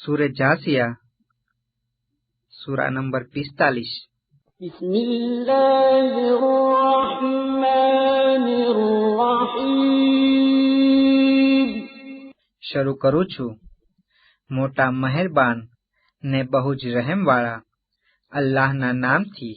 सूरह जासिया सूरा नंबर 45। શરૂ કરું છું મોટા મહેરબાન ને બહુ જ રહેમ વાળા અલ્લાહના નામથી.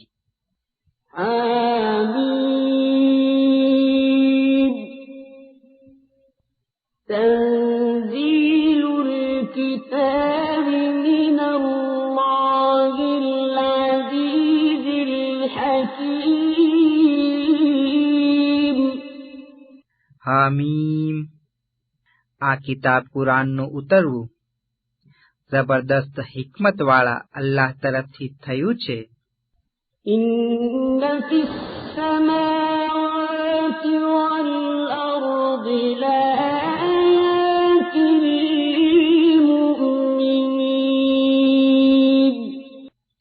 હામીમ. આ કિતાબ કુરાનનું ઉતરવું જબરદસ્ત હિકમત વાળા અલ્લાહ તરફથી થયું છે.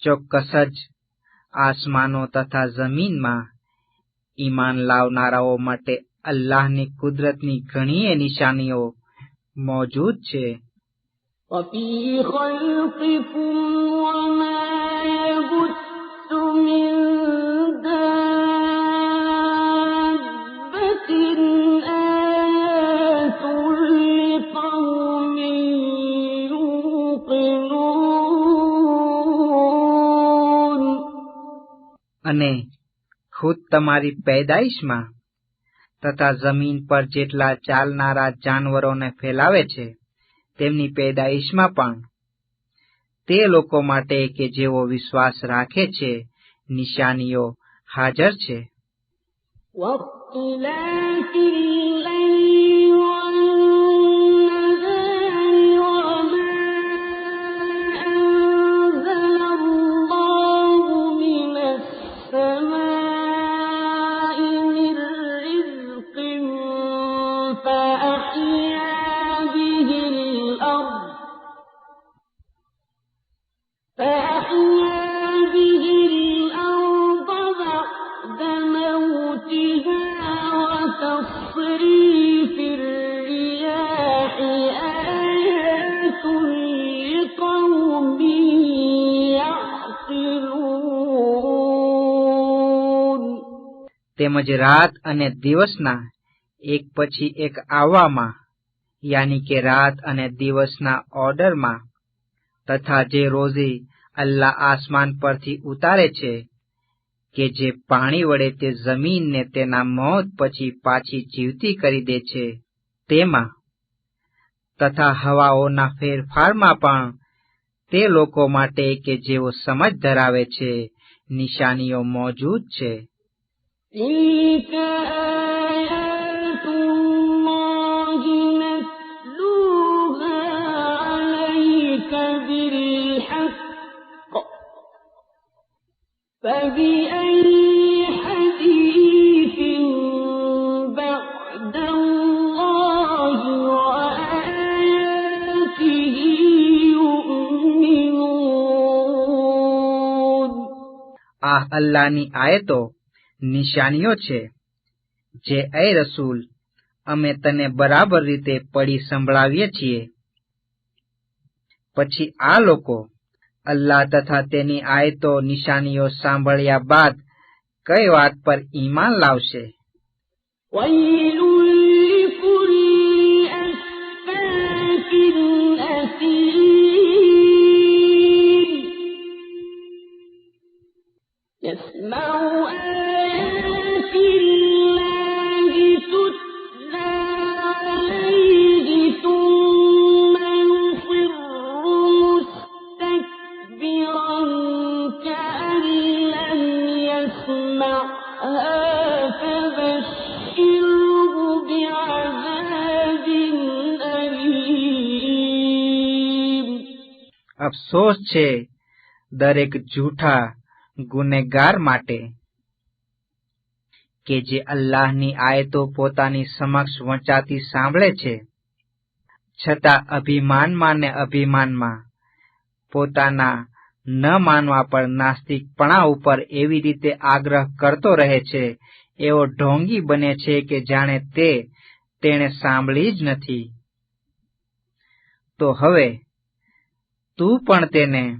ચોક્કસ જ આસમાનો તથા જમીનમાં ઈમાન લાવનારાઓ માટે અલ્લાહની કુદરતની ઘણી નિશાનીઓ મોજૂદ છે. અને ખુદ તમારી પેદાઈશમાં તથા જમીન પર જેટલા ચાલનારા જાનવરોને ફેલાવે છે તેમની પેદાઈશમાં પણ તે લોકો માટે કે જેઓ વિશ્વાસ રાખે છે નિશાનીઓ હાજર છે. તેમજ રાત અને દિવસના એક પછી એક આવવામાં યાની કે રાત અને દિવસના ઓર્ડરમાં તથા જે રોઝી અલ્લાહ આસમાન પરથી ઉતારે છે કે જે પાણી વડે તે જમીનને તેના મોત પછી પાછી જીવતી કરી દે છે તેમાં તથા હવાઓના ફેરફારમાં પણ તે લોકો માટે કે જેઓ સમજ ધરાવે છે નિશાનીઓ મોજૂદ છે. આ અલ્લાહની આયતો નિશાનીઓ છે જે એ રસૂલ અમે તને બરાબર રીતે પડી સંભળાવીએ છીએ. પછી આ લોકો અલ્લાહ તથા તેની આયતો નિશાનીઓ સાંભળ્યા બાદ કઈ વાત પર ઈમાન લાવશે? અફસોસ છે દરેક જૂઠા ગુનેગાર માટે કે જે અલ્લાહની આયતો પોતાની સમક્ષ વંચાતી સાંભળે છે છતાં અભિમાનમાં ને અભિમાનમાં પોતાના ન માનવા પર નાસ્તિકપણા ઉપર એવી રીતે આગ્રહ કરતો રહે છે એવો ઢોંગી બને છે કે જાણે તેણે સાંભળી જ નથી. તો હવે તું પણ તેને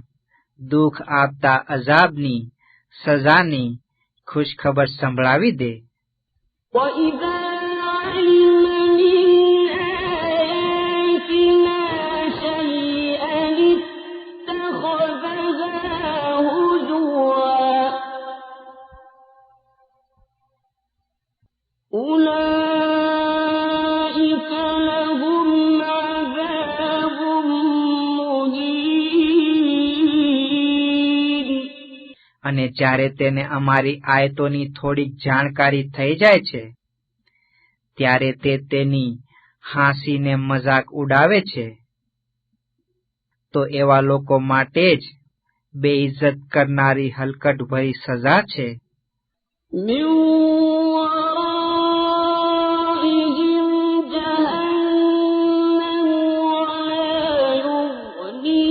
દુઃખ આપતા અઝાબની સજાની ખુશખબર સંભળાવી દે. وَإِذَا عَلِمَ مِنْ آيَاتِنَا شَيْئًا اتَّخَذَهَا هُزُوًا أُولَئِكَ لَهُمْ عَذَابٌ مُهِينٌ. અને જ્યારે તેને અમારી આયતોની થોડીક જાણકારી થઈ જાય છે ત્યારે તે તેની હાંસીને મજાક ઉડાવે છે, તો એવા લોકો માટે જ બેઇજ્જત કરનારી હલકટ ભરી સજા છે. مِّن وَرَائِهِمْ جَهَنَّمُ وَلَا يُغْنِي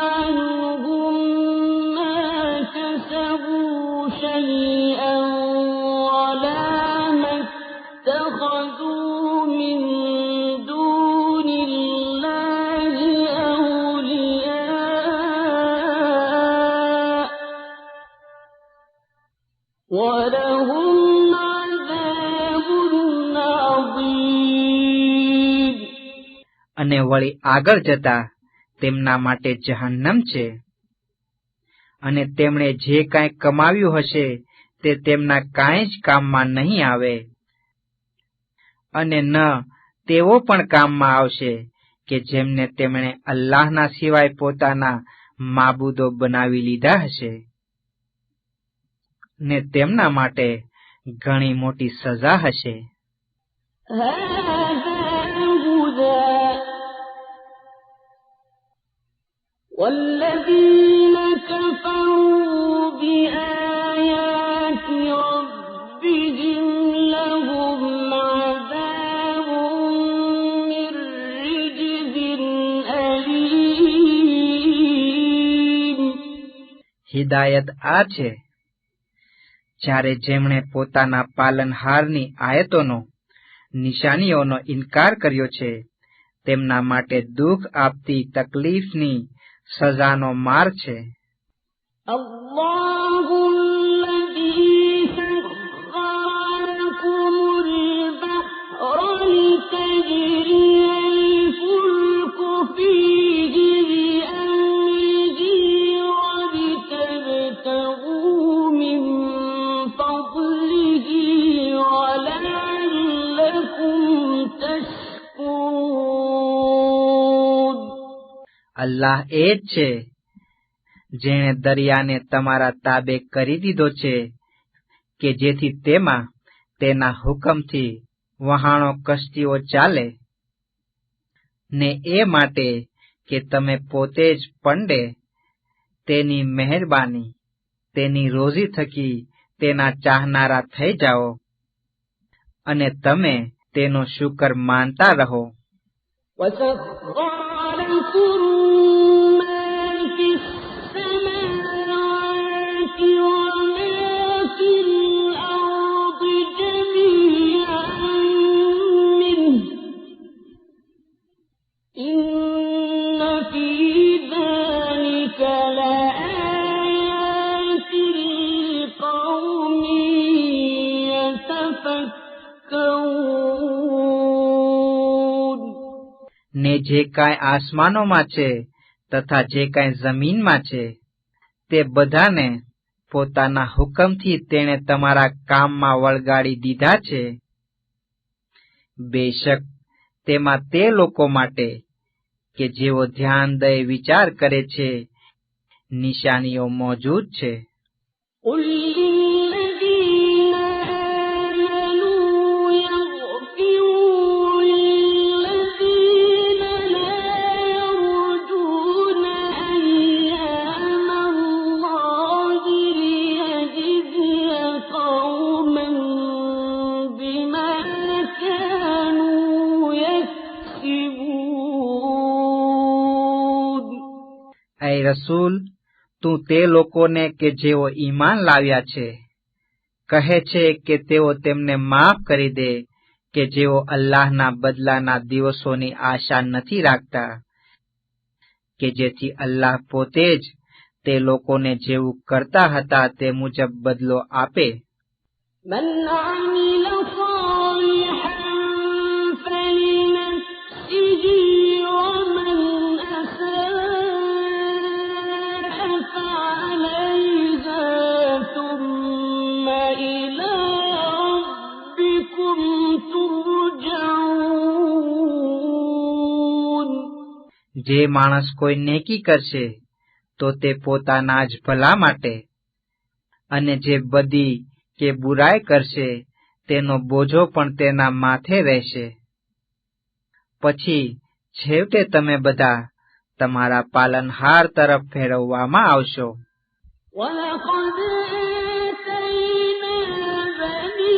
عَنْهُم مَّا كَسَبُوا شَيْئًا وَلَا مَا اتَّخَذُوا مِن دُونِ اللَّهِ أَوْلِيَاءَ وَلَهُمْ عَذَابٌ عَظِيمٌ. અને વળી આગળ જતા તેમના માટે જહન્નમ છે, અને તેમણે જે કાંઈ કમાવ્યું હશે તે તેમના કાંઈ જ કામમાં નહીં આવે, અને ન તેવો પણ કામમાં આવશે કે જેમને તેમણે અલ્લાહના સિવાય પોતાના માબૂદો બનાવી લીધા હશે, ને તેમના માટે ઘણી મોટી સજા હશે. هَٰذَا هُدًى وَالَّذِينَ كَفَرُوا بِآيَاتِ رَبِّهِمْ لَهُمْ عَذَابٌ مِّن رِّجْزٍ أَلِيمٌ. હિદાયત આ છે, જ્યારે જેમણે પોતાના પાલનહારની આયતોનો નિશાનીઓનો ઇનકાર કર્યો છે તેમના માટે દુઃખ આપતી તકલીફની સજાનો માર છે. اللَّهُ الَّذِي سَخَّرَ لَكُمُ الْبَحْرَ لِتَجْرِيَ الْفُلْكُ فِيهِ بِأَمْرِهِ وَلِتَبْتَغُوا مِن فَضْلِهِ وَلَعَلَّكُمْ تَشْكُرُونَ. અલ્લાહ એ જ છે જેણે દરિયાને તમારા તાબે કરી દીધો છે કે જેથી તેમાં તેના હુકમથી વહાણો કશ્તીઓ ચાલે, ને એ માટે કે તમે પોતે જ પંડે તેની મહેરબાની તેની રોજી થકી તેના ચાહનારા થઈ જાઓ, અને તમે તેનો શુકર માનતા રહો. وَسَخَّرَ لَكُم مَّا فِي السَّمَاوَاتِ وَمَا فِي الْأَرْضِ جَمِيعًا مِّنْهُ إِنَّ فِي ذَلِكَ لَآيَاتٍ لِّقَوْمٍ يَتَفَكَّرُونَ. ને જે કાંઈ આસમાનોમાં છે તથા જે કાંઈ જમીનમાં છે તે બધાને પોતાના હુકમથી તેણે તમારા કામમાં વળગાડી દીધા છે. બેશક તેમાં તે લોકો માટે કે જેઓ ધ્યાન દઈ વિચાર કરે છે નિશાનીઓ મોજૂદ છે. قُل لِّلَّذِينَ آمَنُوا يَغْفِرُوا لِلَّذِينَ لَا يَرْجُونَ أَيَّامَ اللَّهِ لِيَجْزِيَ قَوْمًا بِمَا كَانُوا يَكْسِبُونَ. ऐ રસૂલ, તું તે લોકોને કે જેઓ ઈમાન લાવ્યા છે કહે છે કે તેઓ તેમને માફ કરી દે કે જેઓ અલ્લાહના બદલાના દિવસોની આશા નથી રાખતા કે જેથી અલ્લાહ પોતે જ તે લોકોને જેવું કરતા હતા તે મુજબ બદલો આપે. من عمل صالحا فلنفسه ومن أساء فعليها ثم إلى ربكم ترجعون. જે માણસ કોઈ નેકી કરશે તો તે પોતાના જ ભલા માટે, અને જે બદી કે બુરાઈ કરશે તેનો બોજો પણ તેના માથે રહેશે. પછી છેવટે તમે બધા તમારા પાલનહાર તરફ ફેરવવામાં આવશો. ولقد آتينا بني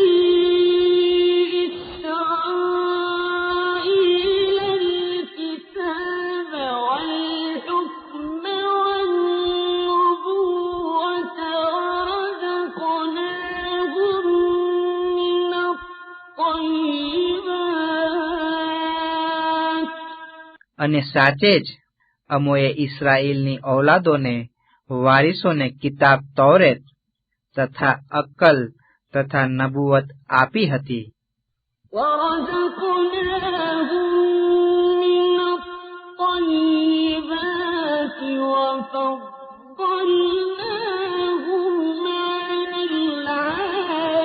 إسرائيل الكتاب والحكم والنبوة ورزقناهم من الطيبات. અને સાચે જ અમોએ ઇસ્રાયેલની ઔલાદોને વારીસોને કિતાબ તૌરેત તથા અક્કલ તથા નબુવત આપી હતી. ورزقناهم من الطيبات وفضلناهم على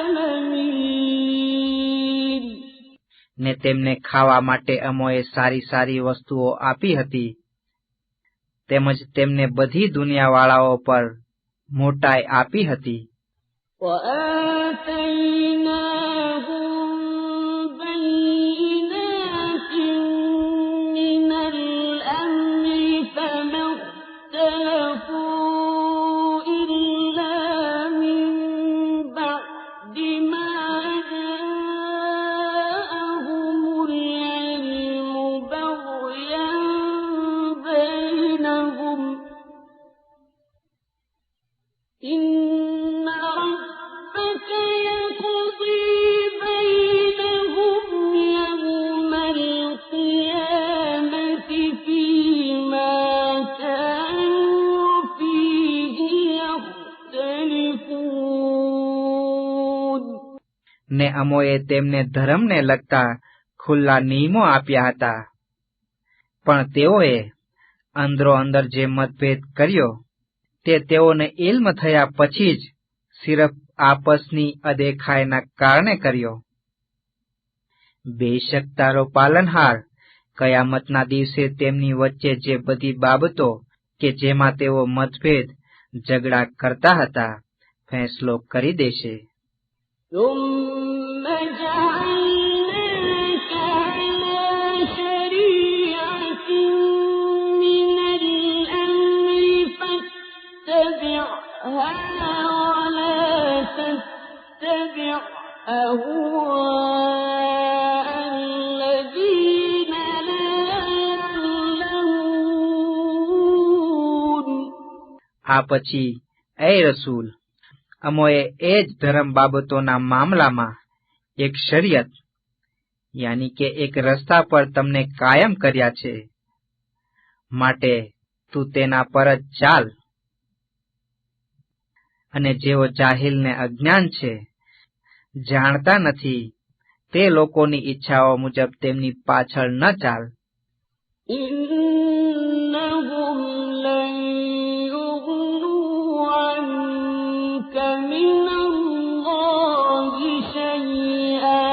العالمين. ને તેમને ખાવા માટે અમોએ સારી સારી વસ્તુઓ આપી હતી, તેમજ તેમને બધી દુનિયાવાળાઓ પર મોટાઈ આપી હતી. وآتيناهم بينات من الأمر فما اختلفوا إلا من بعد ما جاءهم العلم بغيا بينهم. إن ربك يقضي بينهم يوم القيامة فيما كانوا فيه يختلفون. ને અમોએ તેમને ધર્મને લગતા ખુલ્લા નિયમો આપ્યા હતા, પણ તેઓએ અંદરો અંદર જે મતભેદ કર્યો તે તેઓને ઇલ્મ થયા પછી જ સિર્ફ આપસની અદેખાઈના કારણે કર્યો. બેશક તારો પાલનહાર કયામતના દિવસે તેમની વચ્ચે જે બધી બાબતો કે જેમાં તેઓ મતભેદ ઝઘડા કરતા હતા ફેંસલો કરી દેશે. ثم جعلناك على شريعة من الأمر فاتبعها ولا تتبع أهواء الذين لا يعلمون. આ પછી એ રસૂલ, અમોએ એ જ ધર્મ બાબતોના મામલામાં એક શરિયત યાની કે એક રસ્તા પર તમને કાયમ કર્યા છે, માટે તું તેના પર જ ચાલ. અને જેઓ જાહિલને અજ્ઞાન છે, જાણતા નથી, તે લોકોની ઈચ્છાઓ મુજબ તેમની પાછળ ન ચાલ. إنهم لن يغنوا عنك من الله شيئا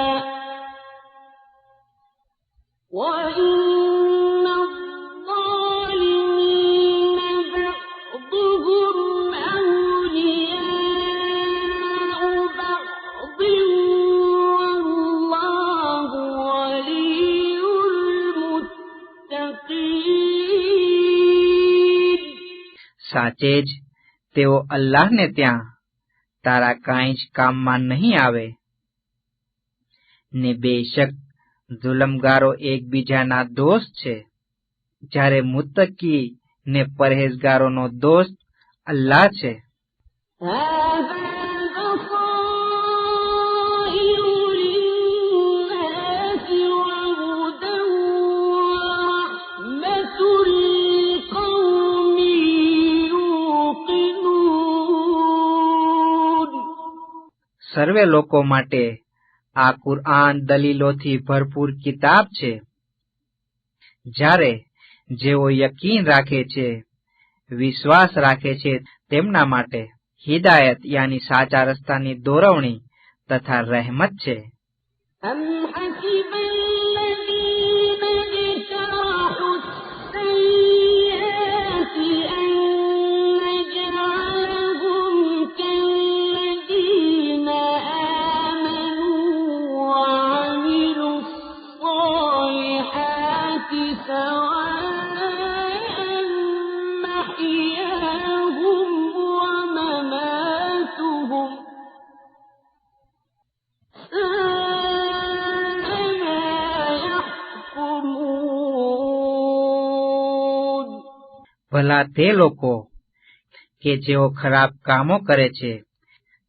وإن الظالمين بعضهم أولياء بعض والله ولي المتقين. સાચે જ તેઓ અલ્લાહને ત્યાં તારા કાંઈ જ કામમાં નહીં આવે. ને બેશક જુલમગારો એકબીજાના દોસ્ત છે, જ્યારે મુત્તકી ને પરહેઝગારોનો દોસ્ત અલ્લાહ છે. هذا بصائر للناس وهدى ورحمة لقوم સર્વે લોકો માટે આ કુરઆન દલીલોથી ભરપૂર કિતાબ છે, જ્યારે જેઓ યકીન રાખે છે, વિશ્વાસ રાખે છે, તેમના માટે હિદાયત યાની સાચા રસ્તાની દોરવણી તથા રહેમત છે. أم حسب الذين اجترحوا السيئات أن نجعلهم كالذين آمنوا وعملوا الصالحات سواء محياهم ومماتهم ભલા તે લોકો કે જેઓ ખરાબ કામો કરે છે,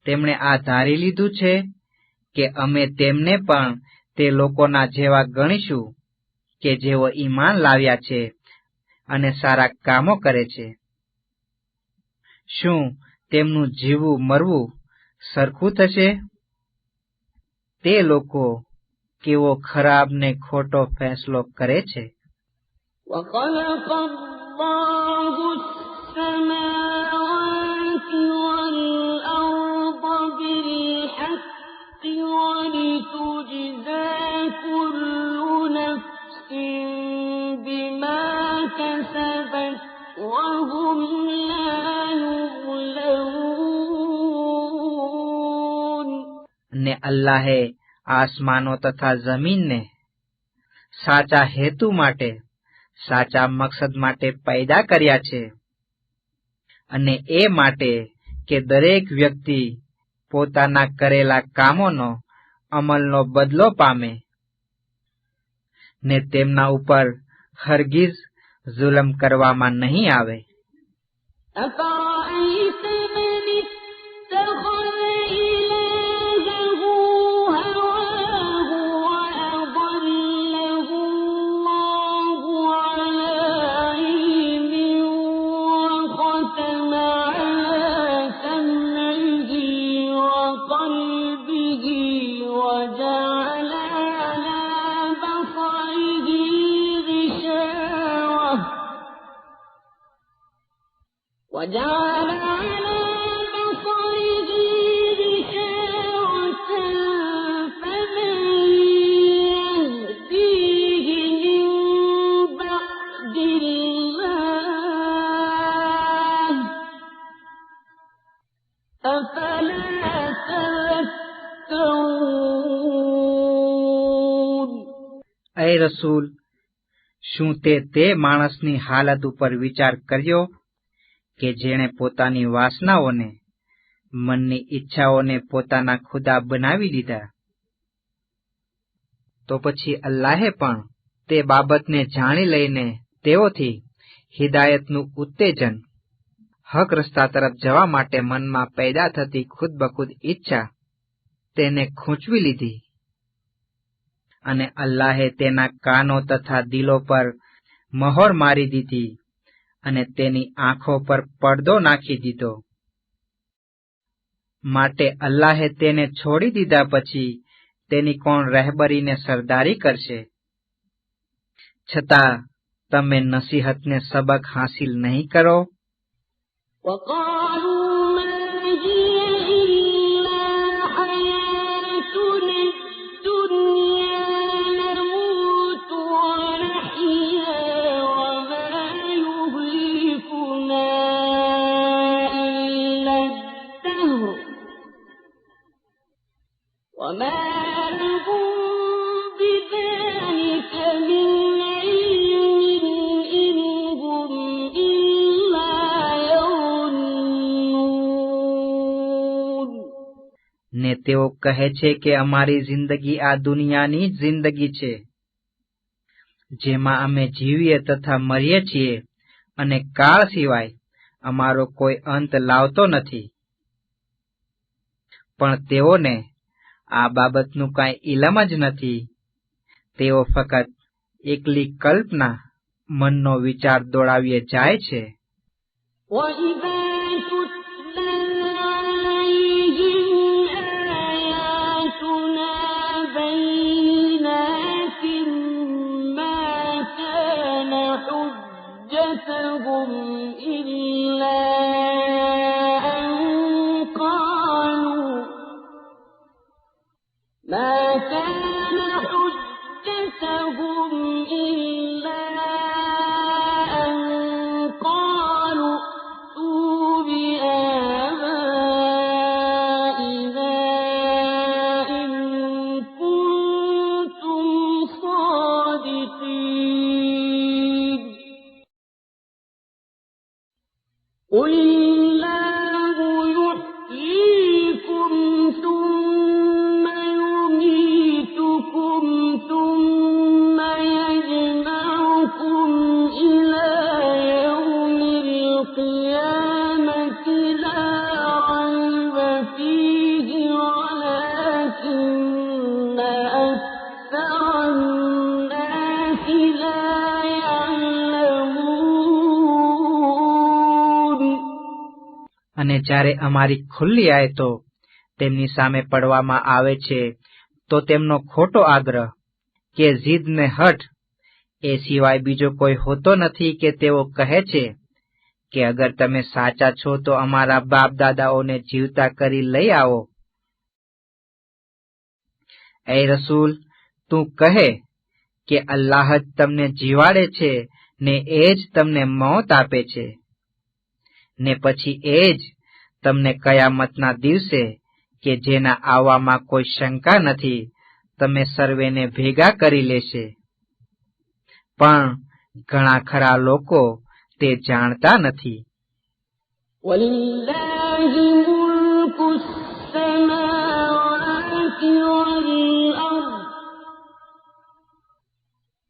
તેમણે આ ધારી લીધું છે કે અમે તેમને પણ તે લોકોના જેવા ગણીશું કે જેઓ ઈમાન લાવ્યા છે અને સારા કામો કરે છે. શું તેમનું જીવવું મરવું સરખું થશે? તે લોકો કેવો ખરાબ ને ખોટો ફેંસલો કરે છે. وخلق الله السماوات والأرض بالحق ولتجزى كل نفس بما كسبت وهم لا يظلمون. ને અલ્લાહે આસમાનો તથા જમીનને સાચા હેતુ માટે, સાચા મકસદ માટે પેદા કર્યા છે, અને એ માટે કે દરેક વ્યક્તિ પોતાના કરેલા કામોનો અમલનો બદલો પામે ને તેમના ઉપર હરગીઝ જુલમ કરવામાં નહીં આવે. أفرأيت من اتخذ إلهه هواه وأضله الله على علم وختم على سمعه وقلبه وجعل على بصره غشاوة وجعل على بصره غشاوة فمن يهديه من بعد الله أفلا تذكرون. એ રસૂલ, શું તે માણસની હાલત ઉપર વિચાર કર્યો કે જેણે પોતાની વાસનાઓને, મનની ઈચ્છાઓને પોતાના ખુદા બનાવી લીધા? તો પછી અલ્લાહે પણ તે બાબતને જાણી લઈને તેઓથી હિદાયતનું ઉત્તેજન, હક રસ્તા તરફ જવા માટે મનમાં પેદા થતી ખુદબખુદ ઈચ્છા તેને ખૂંચવી લીધી, અને અલ્લાહે તેના કાનો તથા દિલો પર મહોર મારી દીધી અને તેની આંખો પર પડદો નાખી દીધો. માટે અલ્લાહે તેને છોડી દીધા પછી તેની કોણ રહેબરીને સરદારી કરશે? છતાં તમે નસીહતને સબક હાસિલ નહીં કરો? وقالوا ما هي إلا حياتنا الدنيا نموت ونحيا وما يهلكنا إلا الدهر وما لهم بذلك من علم إن هم إلا يظنون. ને તેઓ કહે છે કે અમારી જિંદગી આ દુનિયાની જ જિંદગી છે, જેમાં અમે જીવીએ તથા મરીએ છીએ, અને કાળ સિવાય અમારો કોઈ અંત લાવતો નથી. પણ તેઓને આ બાબતનું કાંઈ ઇલમ જ નથી. તેઓ ફક્ત એકલી કલ્પના, મનનો વિચાર દોડાવીએ જાય છે. وإذا تتلى عليهم حجتهم إلا أن قالوا ما كان حجتهم إلا أن قالوا ائتوا بآبائنا إن كنتم صادقين قل الله يحييكم ثم يميتكم ثم يجمعكم إلى يوم القيامة لا ريب فيه ولكن أكثر الناس لا يعلمون અને જ્યારે અમારી ખુલ્લી આયતો તેમની સામે પડવામાં આવે છે તો તેમનો ખોટો આગ્રહ કે જીદ ને હઠ એ સિવાય બીજો કોઈ હોતો નથી કે તેઓ કહે છે કે અગર તમે સાચા છો તો અમારા બાપ દાદાઓને જીવતા કરી લઈ આવો. એ રસૂલ, તું કહે કે અલ્લાહ જ તમને જીવાડે છે ને એ જ તમને મોત આપે છે ને પછી એ જ તમને કયામતના દિવસે કે જેના આવવામાં કોઈ શંકા નથી તમે સર્વેને ભેગા કરી લેશે. પણ ઘણા ખરા લોકો તે જાણતા નથી. ولله ملك السماوات والأرض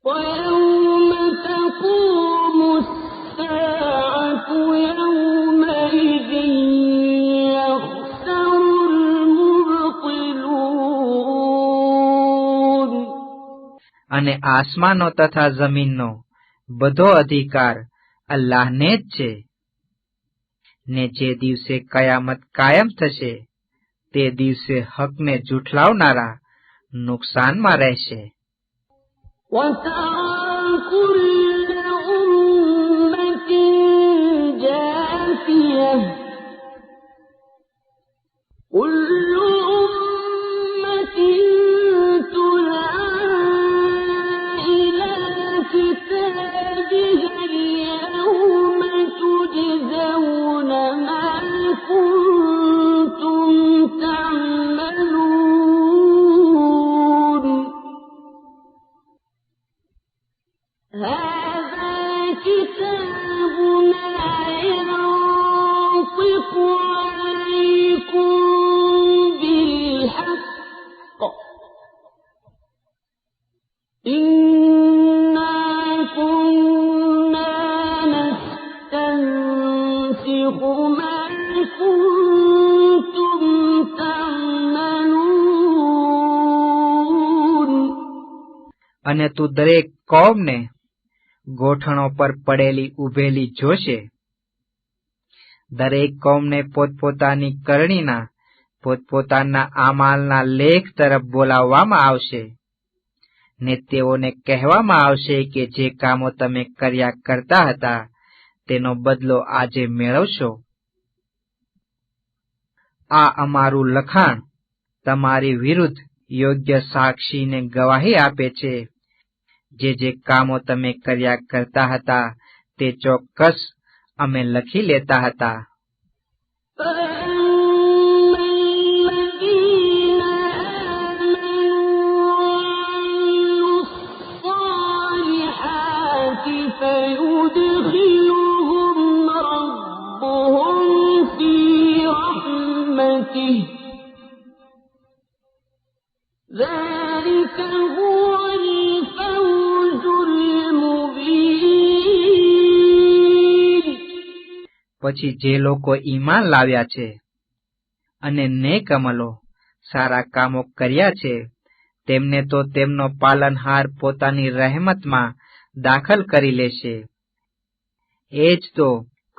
ويوم تقوم الساعة يومئذ يخسر المبطلون અને આસમાનો તથા જમીનનો બધો અધિકાર અલ્લાહને જ છે ને જે દિવસે કયામત કાયમ થશે તે દિવસે હકને જૂઠલાવનારા નુકસાનમાં રહેશે. وترى كل أمة جاثية كل أمة تدعى إلى كتابها اليوم تجزون ما كنتم تعملون هذا كتابنا ينطق عليكم بالحق إنا كنا نستنسخ ما كنتم تعملون અને તું દરેક કોમને ગોઠણો પર પડેલી ઉભેલી જોશે. દરેક કોમને પોતપોતાની કરણીના પોતપોતાના આમાલના લેખ તરફ બોલાવવામાં આવશે ને તેઓને કહેવામાં આવશે કે જે કામો તમે કર્યા કરતા હતા તેનો બદલો આજે મેળવશો. આ અમારું લખાણ તમારી વિરુદ્ધ યોગ્ય સાક્ષીને ગવાહી આપે છે. જે કામો તમે કર્યા કરતા હતા તે ચોક્કસ અમે લખી લેતા હતા. فأما الذين آمنوا وعملوا الصالحات فيدخلهم ربهم في رحمته ذلك هو الفوز المبين. પછી જે લોકો ઈમાન લાવ્યા છે અને નેક અમલો સારા કામો કર્યા છે તેમને તો તેમનો પાલનહાર પોતાની રહેમતમાં દાખલ કરી લેશે. એ જ તો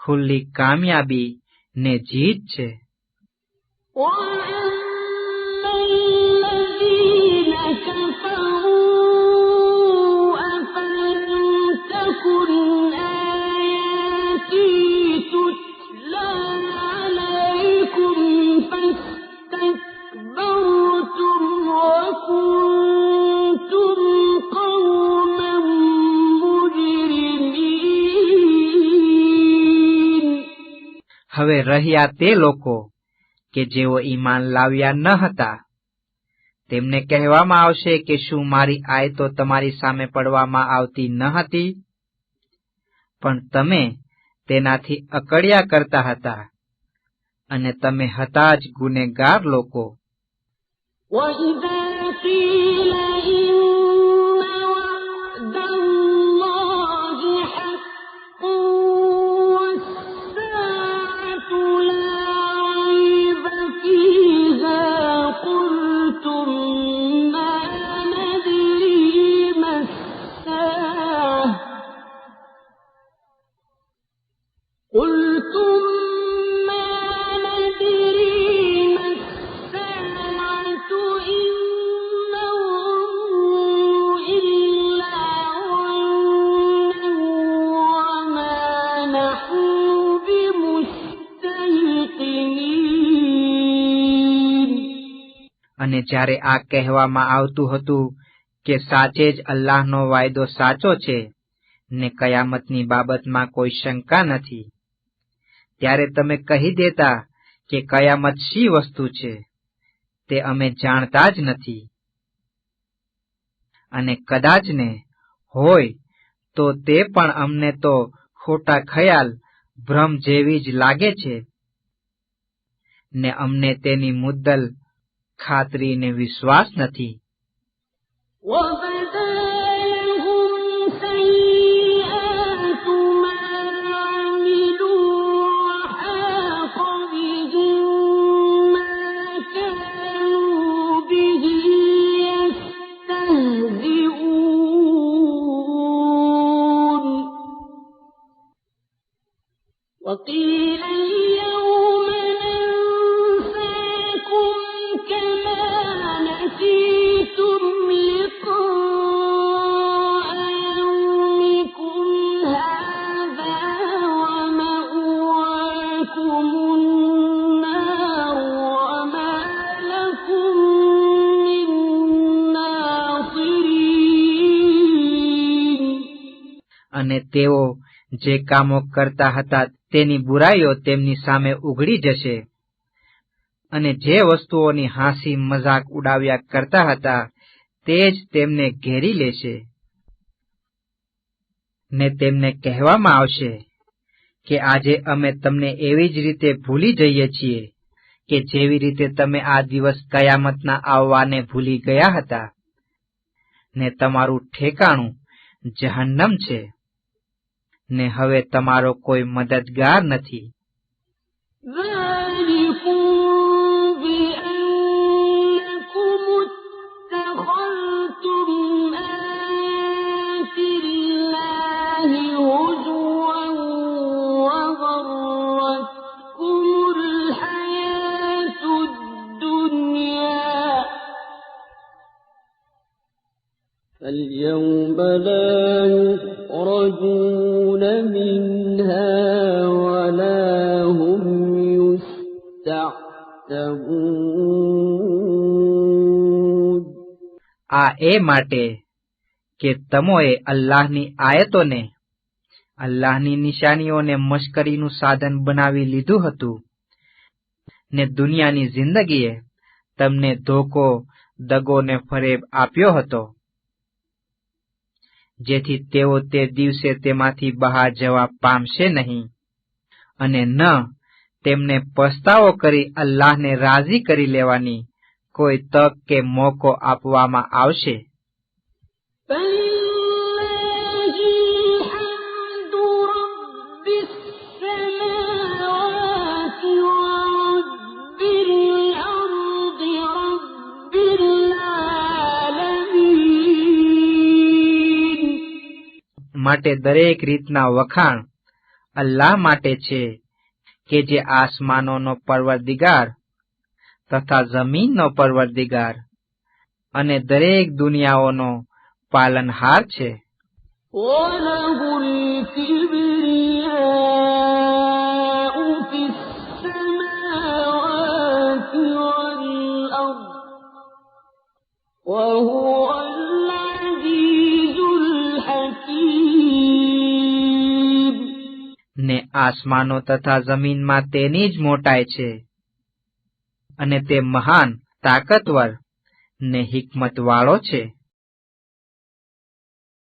ખુલ્લી કામયાબી ને જીત છે. وأما الذين كفروا أفلم تكن હવે રહ્યા તે લોકો કે જેઓ ઈમાન લાવ્યા ન હતા, તેમને કહેવામાં આવશે કે શું મારી આયતો તમારી સામે પડવામાં આવતી ન હતી? પણ તમે તેનાથી અકળ્યા કરતા હતા, અને તમે હતા જ ગુનેગાર લોકો. وَإِذَا قِيلَ إِنَّ وَعْدَ اللَّهِ حَقٌّ وَالسَّاعَةُ لَا رَيْبَ فِيهَا قُلْتُم مَّا نَدْرِي مَا السَّاعَةُ إِن نَّظُنُّ إِلَّا ظَنًّا وَمَا نَحْنُ بِمُسْتَيْقِنِينَ. અને જ્યારે આ કહેવામાં આવતું હતું કે સાચે જ અલ્લાહનો વાયદો સાચો છે ને કયામતની બાબતમાં કોઈ શંકા નથી, ત્યારે તમે કહી દેતા કે કયામત શી વસ્તુ છે તે અમે જાણતા જ નથી. અને કદાચ ને હોય તો તે પણ અમને તો ખોટા ખયાલ, ભ્રમ જેવી જ લાગે છે, ને અમને તેની મુદ્દલ ખાતરીને વિશ્વાસ નથી. وَبَدَا لَهُمْ سَيِّئَاتُ مَا عَمِلُوا وَحَاقَ بِهِم مَّا كَانُوا بِهِ يَسْتَهْزِئُونَ. وَقِيلَ الْيَوْمَ نَنسَاكُمْ كَمَا نَسِيتُمْ لِقَاءَ يَوْمِكُمْ هَٰذَا وَمَأْوَاكُمُ النَّارُ وَمَا لَكُم مِّن نَّاصِرِينَ. અને તેઓ જે કામો કરતા હતા તેની બુરાઈઓ તેમની સામે ઉઘડી જશે, અને જે વસ્તુઓની હાંસી મજાક ઉડાવ્યા કરતા હતા તે જ તેમને ઘેરી લેશે. ને તેમને કહેવામાં આવશે કે આજે અમે તમને એવી જ રીતે ભૂલી જઈએ છીએ કે જેવી રીતે તમે આ દિવસ કયામતના આવવાને ભૂલી ગયા હતા, ને તમારું ઠેકાણું જહન્નમ છે, ને હવે તમારો કોઈ મદદગાર નથી. ذَٰلِكُم بِأَنَّكُمُ اتَّخَذْتُمْ آيَاتِ اللَّهِ هُزُوًا وَغَرَّتْكُمُ الْحَيَاةُ الدُّنْيَا. فَالْيَوْمَ لَا يُخْرَجُونَ مِنْهَا وَلَا هُمْ يُسْتَعْتَبُونَ. આ એ માટે કે તમોએ અલ્લાહની આયતોને, અલ્લાહની નિશાનીઓને મશ્કરીનું સાધન બનાવી લીધું હતું, ને દુનિયાની જિંદગીએ તમને ધોકો, દગો ને ફરેબ આપ્યો હતો, જેથી તેઓ તે દિવસે તેમાંથી બહાર જવા પામશે નહીં, અને ન તેમને પસ્તાવો કરી અલ્લાહને રાજી કરી લેવાની કોઈ તક કે મોકો આપવામાં આવશે. فَلِلَّهِ الْحَمْدُ رَبِّ السَّمَاوَاتِ وَرَبِّ الْأَرْضِ رَبِّ الْعَالَمِينَ. માટે દરેક રીતના વખાણ અલ્લાહ માટે છે કે જે આસમાનોનો પરવરદિગાર તથા જમીનનો પરવરદિગાર અને દરેક દુનિયાઓનો પાલનહાર છે. وَلَهُ الْكِبْرِيَاءُ فِي السَّمَاوَاتِ وَالْأَرْضِ وَهُوَ الْعَزِيزُ الْحَكِيمُ. ને આસમાનો તથા જમીનમાં તેની જ મોટાઈ છે, અને તે મહાન, તાકતવર ને હિકમતવાળો છે.